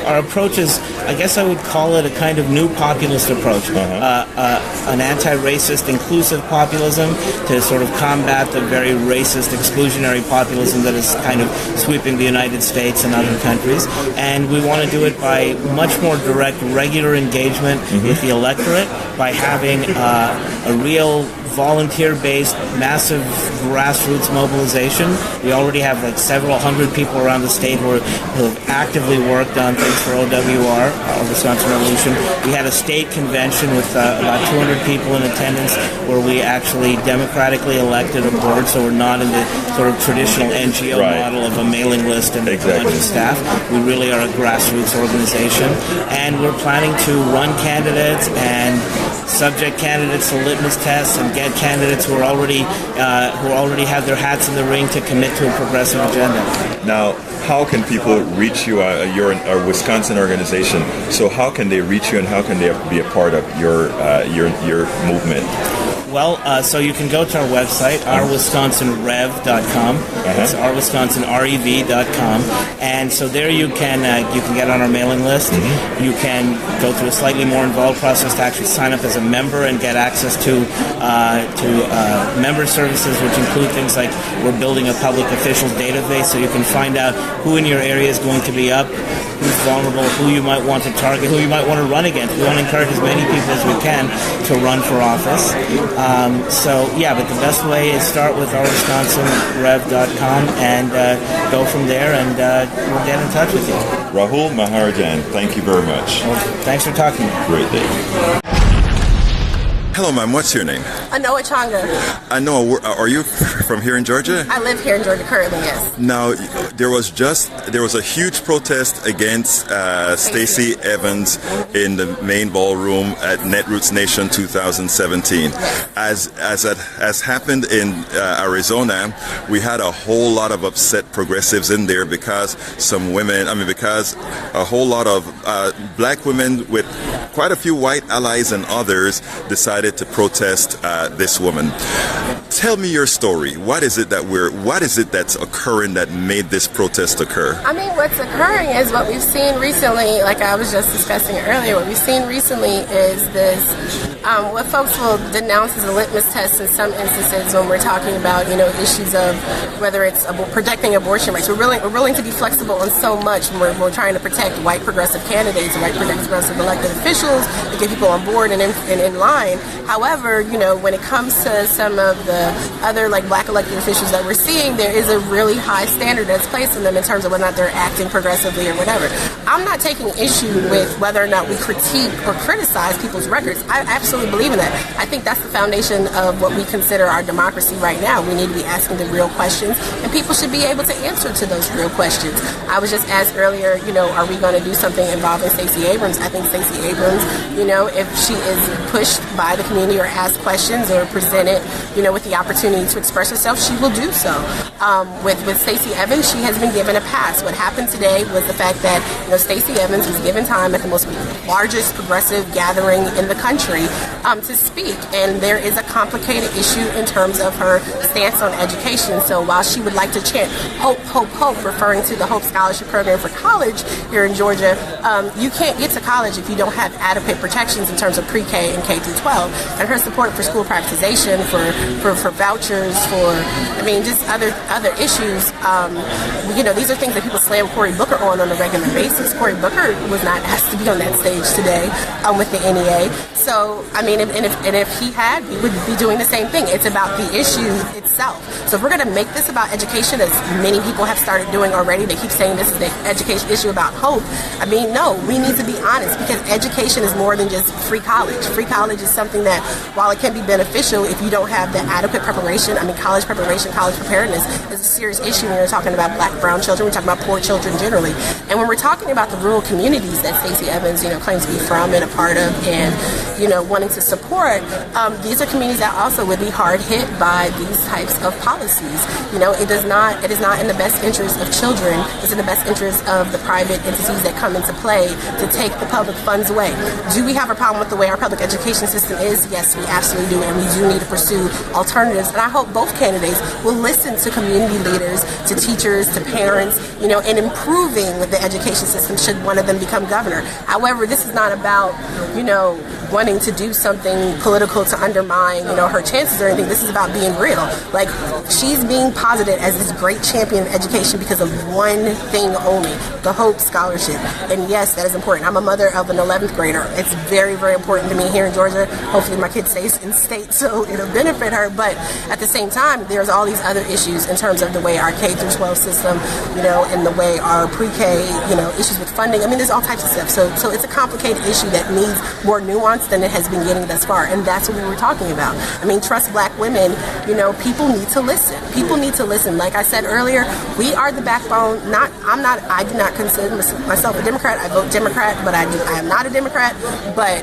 our approach is, I guess I would call it a kind of new populist approach, an anti-racist, inclusive populism to sort of combat the very racist, exclusionary populism that is kind of sweeping the United States and other countries. And we want to do it by much more direct, regular engagement with the electorate, by having a real volunteer-based, massive grassroots mobilization. We already have like several hundred people around the state who have actively worked on things for OWR, Wisconsin Revolution. We had a state convention with about 200 people in attendance where we actually democratically elected a board, so we're not in the sort of traditional NGO model of a mailing list and a bunch of staff. We really are a grassroots organization, and we're planning to run candidates and subject candidates to litmus tests and get candidates who already have their hats in the ring to commit to a progressive agenda.
Now, how can people reach you? You're a Wisconsin organization, so how can they reach you, and how can they be a part of your movement?
Well, so you can go to our website, ourwisconsinrev.com. It's ourwisconsinrev.com, and so there you can get on our mailing list. You can go through a slightly more involved process to actually sign up as a member and get access to member services, which include things like we're building a public officials database, so you can find out who in your area is going to be up, who's vulnerable, who you might want to target, who you might want to run against. We want to encourage as many people as we can to run for office. But the best way is start with ourwisconsinrev.com and go from there, and we'll get in touch with you.
Rahul, Mahajan, thank you very much.
Well, thanks for talking.
Great day. Hello, ma'am. What's your name?
Anoa Changa.
Anoa, are you from here in Georgia?
I live here in Georgia currently, yes.
Now, there was a huge protest against Stacey Evans in the main ballroom at Netroots Nation 2017. Yes. As happened in Arizona, we had a whole lot of upset progressives in there because a whole lot of black women with quite a few white allies and others decided to protest this woman. Tell me your story. What is it that's occurring that made this protest occur?
I mean, what's occurring is what we've seen recently, like I was just discussing earlier, what we've seen recently is this, what folks will denounce as a litmus test in some instances when we're talking about, issues of whether it's protecting abortion rights. We're willing to be flexible on so much when we're trying to protect white progressive candidates and white progressive elected officials to get people on board and in line. However, when it comes to some of the other black elected officials that we're seeing, there is a really high standard that's placed on them in terms of whether or not they're acting progressively or whatever. I'm not taking issue with whether or not we critique or criticize people's records. I absolutely believe in that. I think that's the foundation of what we consider our democracy right now. We need to be asking the real questions, and people should be able to answer to those real questions. I was just asked earlier, are we going to do something involving Stacey Abrams? I think Stacey Abrams, if she is pushed by the community or asked questions or presented, with the opportunity to express herself, she will do so. With Stacey Evans, she has been given a pass. What happened today was the fact that Stacey Evans was given time at the most largest progressive gathering in the country to speak, and there is a complicated issue in terms of her stance on education. So while she would like to chant hope, hope, hope, referring to the Hope Scholarship Program for college here in Georgia, you can't get to college if you don't have adequate protections in terms of pre-K and K through 12. And her support for school privatization, for vouchers, for just other issues. These are things that people slam Cory Booker on a regular basis. Cory Booker was not asked to be on that stage today with the NEA. So if he had, we would be doing the same thing. It's about the issue itself. So if we're going to make this about education, as many people have started doing already, they keep saying this is the education issue about hope. No, we need to be honest, because education is more than just free college. Free college is something that, while it can be beneficial, if you don't have the adequate preparation, college preparation, college preparedness is a serious issue when you're talking about black, brown children, we're talking about poor children generally. And when we're talking about the rural communities that Stacey Evans, claims to be from and a part of and, wanting to support, these are communities that also would be hard hit by these types of policies. It is not in the best interest of children. It's in the best interest of the private entities that come into play to take the public funds away. Do we have a problem with the way our public education system is? Yes, we absolutely do, and we do need to pursue alternative alternatives, and I hope both candidates will listen to community leaders, to teachers, to parents, in improving the education system should one of them become governor. However, this is not about, wanting to do something political to undermine, her chances or anything. This is about being real. Like, she's being posited as this great champion of education because of one thing only, the Hope Scholarship. And yes, that is important. I'm a mother of an 11th grader. It's very, very important to me here in Georgia. Hopefully my kid stays in state, so it'll benefit her. But at the same time, there's all these other issues in terms of the way our K through 12 system, and the way our pre-K, issues with funding. I mean, there's all types of stuff. So it's a complicated issue that needs more nuance than it has been getting thus far. And that's what we were talking about. I mean, trust black women, people need to listen. People need to listen. Like I said earlier, we are the backbone. I do not consider myself a Democrat. I vote Democrat, but I am not a Democrat. But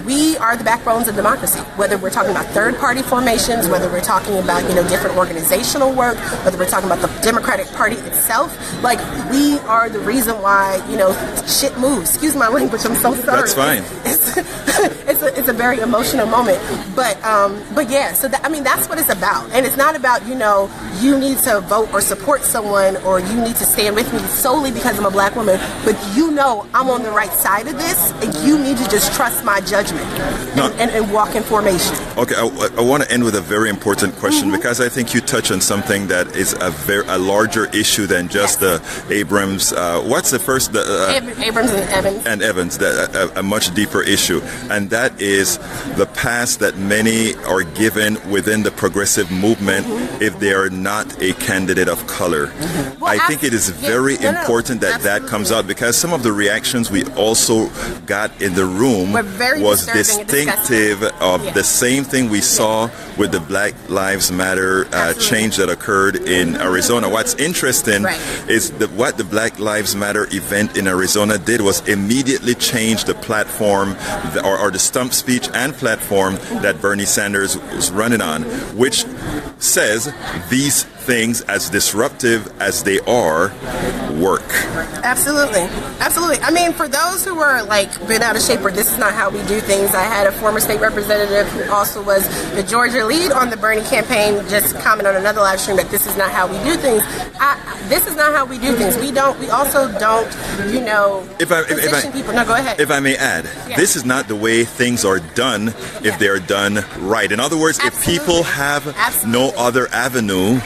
we are the backbones of democracy. Whether we're talking about third-party formations, whether we're talking about, different organizational work, whether we're talking about the Democratic Party itself, like, we are the reason why, shit moves. Excuse my language, I'm so sorry.
That's fine.
It's a very emotional moment, but yeah. So that's what it's about, and it's not about you need to vote or support someone or you need to stand with me solely because I'm a black woman, but I'm on the right side of this, and you need to just trust my judgment and walk in formation.
Okay, I want to end with a very important question because I think you touch on something that is a larger issue than just the Abrams. What's the first?
Abrams and Evans.
And Evans, a much deeper issue, and that is the pass that many are given within the progressive movement if they are not a candidate of color.
Well,
I think it is very important that comes out because some of the reactions we also got in the room was distinctive of the same thing we saw with the Black Lives Matter change that occurred in Arizona. What's interesting is that what the Black Lives Matter event in Arizona did was immediately change the platform or the stump speech and platform that Bernie Sanders was running on, which says these things, as disruptive as they are, work.
Absolutely. I mean, for those who are been out of shape or this is not how we do things, I had a former state representative who also was the Georgia lead on the Bernie campaign just comment on another live stream that this is not how we do things. This is not how we do things. We also don't, position people. No, go ahead.
If I may add, this is not the way things are done if they are done right. In other words, if people have no other avenue,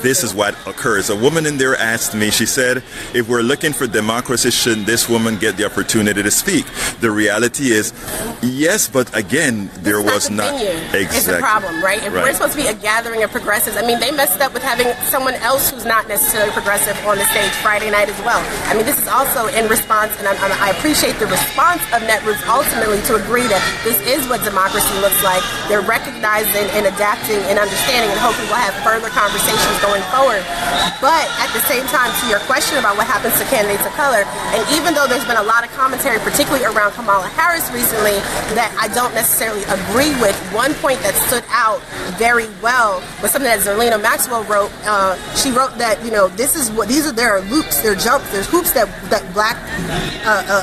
this is what occurs. A woman in there asked me, she said, if we're looking for democracy, shouldn't this woman get the opportunity to speak? The reality is, yes, but again, there was not. Exactly.
It's a problem, right? If we're supposed to be a gathering of progressives, I mean, they messed up with having someone else who's not necessarily progressive on the stage Friday night as well. I mean, this is also in response, and I appreciate the response of Netroots ultimately to agree that this is what democracy looks like. They're recognizing and adapting and understanding, and hopefully we'll have further conversations going forward. But at the same time, to your question about what happens to candidates of color, and even though there's been a lot of commentary, particularly around Kamala Harris recently, that I don't necessarily agree with, one point that stood out very well was something that Zerlina Maxwell wrote. She wrote that, there are loops, there are jumps, there's hoops that black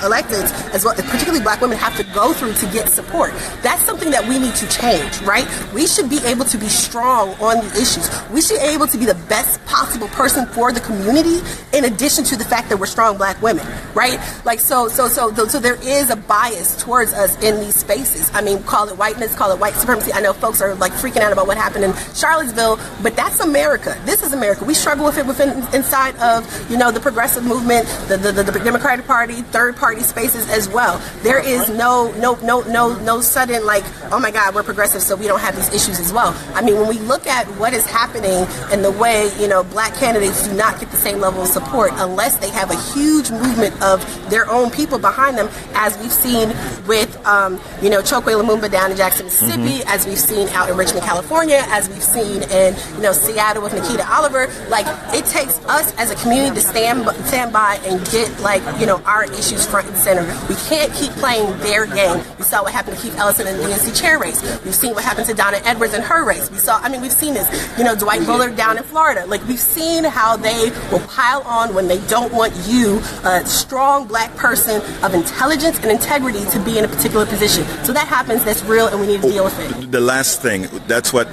electeds, as well, particularly black women, have to go through to get support. That's something that we need to change, right? We should be able to be strong on the issues. We should be able to be the best possible person for the community, in addition to the fact that we're strong black women, right? So there is a bias towards us in these spaces. I mean, call it whiteness, call it white supremacy. I know folks are freaking out about what happened in Charlottesville, but that's America. This is America. We struggle with it inside of the progressive movement, the Democratic Party, third party spaces as well. There is no sudden oh my God, we're progressive, so we don't have these issues as well. I mean, when we look at what is happening and the way black candidates do not get the same level of support unless they have a huge movement of their own people behind them, as we've seen with Chokwe Lumumba down in Jackson, Mississippi, as we've seen out in Richmond, California, as we've seen in Seattle with Nikita Oliver. It takes us as a community to stand by and get our issues front and center. We can't keep playing their game. We saw what happened to Keith Ellison in the DNC chair race. We've seen what happened to Donna Edwards in her race. We've seen this. Dwight Bullard down in Florida. Like, we've seen how they will pile on when they don't want you, a strong black person of intelligence and integrity, to be in a particular position. So that happens, that's real, and we need to deal with it.
The last thing, that's what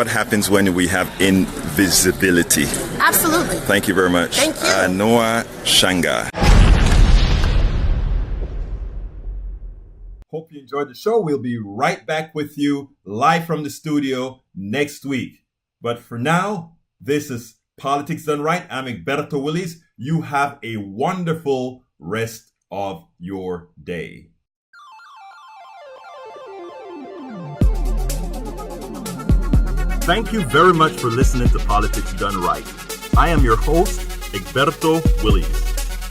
happens when we have invisibility.
Absolutely.
Thank you very much.
Thank you.
Anoa Changa.
Hope you enjoyed the show. We'll be right back with you live from the studio next week. But for now, this is Politics Done Right. I'm Egberto Willies. You have a wonderful rest of your day. Thank you very much for listening to Politics Done Right. I am your host, Egberto Willies.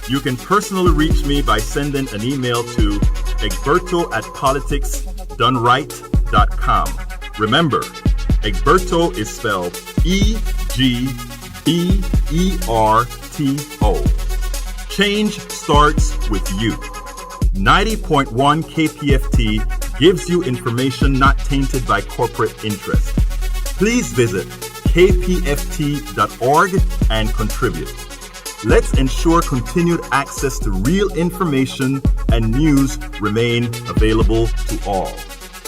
You can personally reach me by sending an email to egberto@politicsdoneright.com. Remember, Egberto is spelled E-G-B-E-R-T-O. Change starts with you. 90.1 KPFT gives you information not tainted by corporate interest. Please visit kpft.org and contribute. Let's ensure continued access to real information and news remain available to all.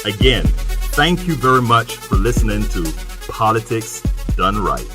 Again, thank you very much for listening to Politics Done Right.